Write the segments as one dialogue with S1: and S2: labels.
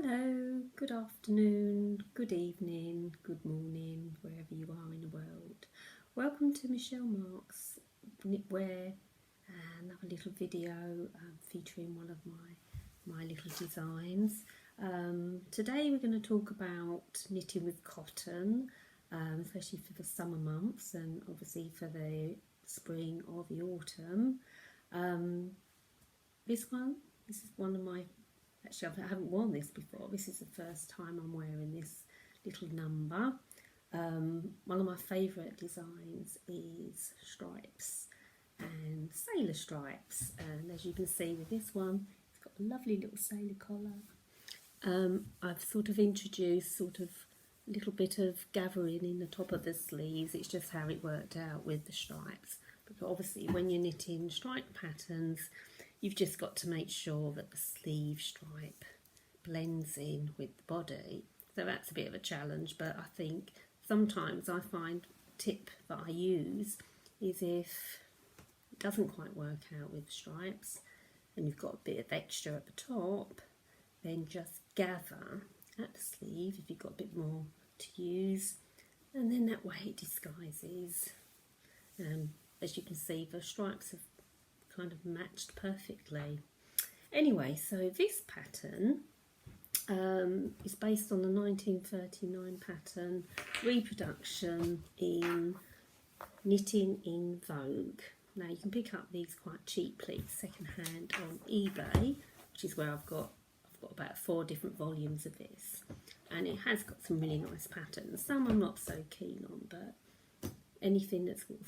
S1: Hello, good afternoon, good evening, good morning, wherever you are in the world. Welcome to Michelle Marks Knitwear, another little video featuring one of my little designs. Today we're going to talk about knitting with cotton, especially for the summer months and obviously for the spring or the autumn. This is one of my, actually I haven't worn this before. This is the first time I'm wearing this little number. One of my favourite designs is stripes and sailor stripes, and as you can see with this one, it's got a lovely little sailor collar. I've sort of introduced a little bit of gathering in the top of the sleeves. It's just how it worked out with the stripes, because obviously when you're knitting stripe patterns, you've just got to make sure that the sleeve stripe blends in with the body. So that's a bit of a challenge, but I think sometimes I find a tip that I use is if it doesn't quite work out with stripes and you've got a bit of extra at the top, then just gather at the sleeve if you've got a bit more to use, and then that way it disguises. As you can see, the stripes have kind of matched perfectly. Anyway, so this pattern is based on the 1939 pattern reproduction in Knitting in Vogue. Now you can pick up these quite cheaply second hand on eBay, which is where I've got about 4 different volumes of this, and it has got some really nice patterns. Some I'm not so keen on, but anything that's got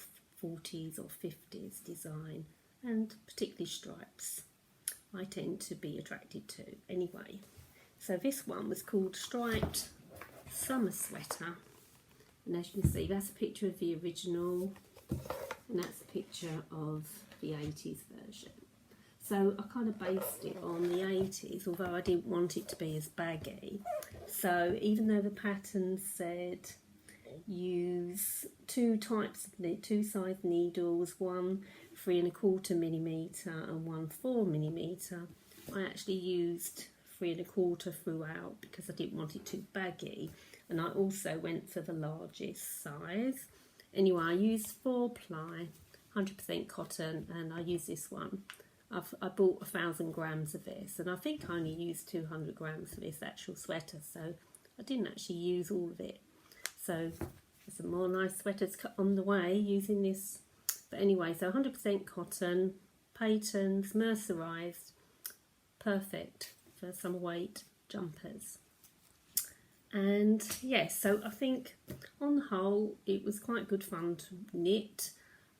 S1: 40s or 50s design, and particularly stripes, I tend to be attracted to. Anyway, so this one was called Striped Summer Sweater, and as you can see, that's a picture of the original and that's a picture of the 80s version. So I kind of based it on the 80s, although I didn't want it to be as baggy. So even though the pattern said use 2 size needles, one 3¼ mm and one 4 mm, I actually used 3¼ throughout because I didn't want it too baggy, and I also went for the largest size. Anyway, I used 4-ply 100% cotton, and I used this one. I bought 1,000 grams of this, and I think I only used 200 grams for this actual sweater, so I didn't actually use all of it. So there's some more nice sweaters on the way using this. But anyway, so 100% cotton, Patons, mercerised, perfect for summer weight jumpers. And yes, so I think on the whole it was quite good fun to knit.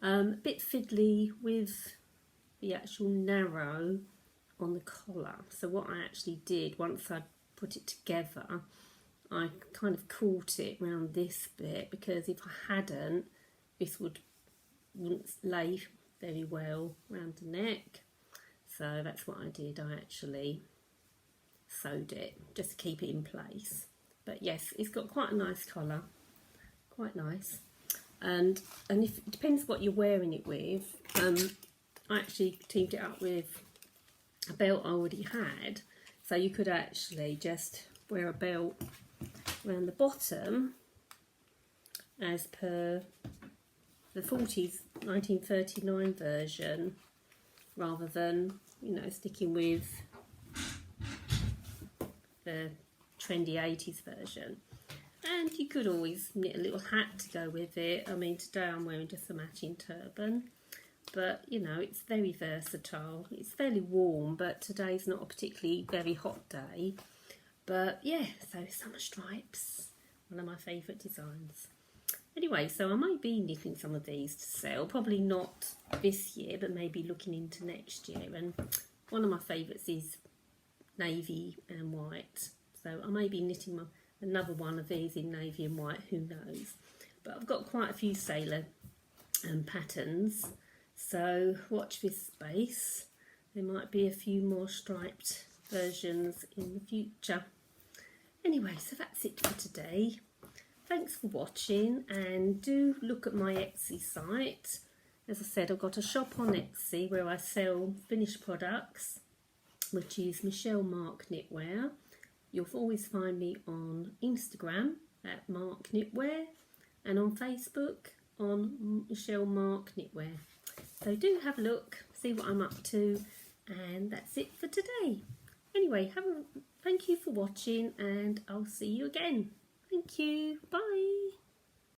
S1: A bit fiddly with the actual narrow on the collar. So what I actually did, once I put it together, I kind of caught it around this bit, because if I hadn't, this wouldn't lay very well around the neck. So that's what I did. I actually sewed it just to keep it in place. But yes, it's got quite a nice collar, quite nice. And if it depends what you're wearing it with. I actually teamed it up with a belt I already had, so you could actually just wear a belt around the bottom as per the 40s 1939 version, rather than, you know, sticking with the trendy 80s version. And you could always knit a little hat to go with it. I mean, today I'm wearing just a matching turban, but you know, it's very versatile. It's fairly warm, but today's not a particularly very hot day. But yeah, so summer stripes, one of my favourite designs. Anyway, so I might be knitting some of these to sell, probably not this year, but maybe looking into next year. And one of my favourites is navy and white, so I may be knitting another one of these in navy and white, who knows. But I've got quite a few sailor patterns, so watch this space. There might be a few more striped versions in the future. Anyway, so that's it for today. Thanks for watching, and do look at my Etsy site. As I said, I've got a shop on Etsy where I sell finished products, which is MicheleMarckKnitwear. You'll always find me on Instagram at MarckKnitwear and on Facebook on MicheleMarckKnitwear. So do have a look, see what I'm up to, and that's it for today. Anyway, thank you for watching, and I'll see you again. Thank you. Bye.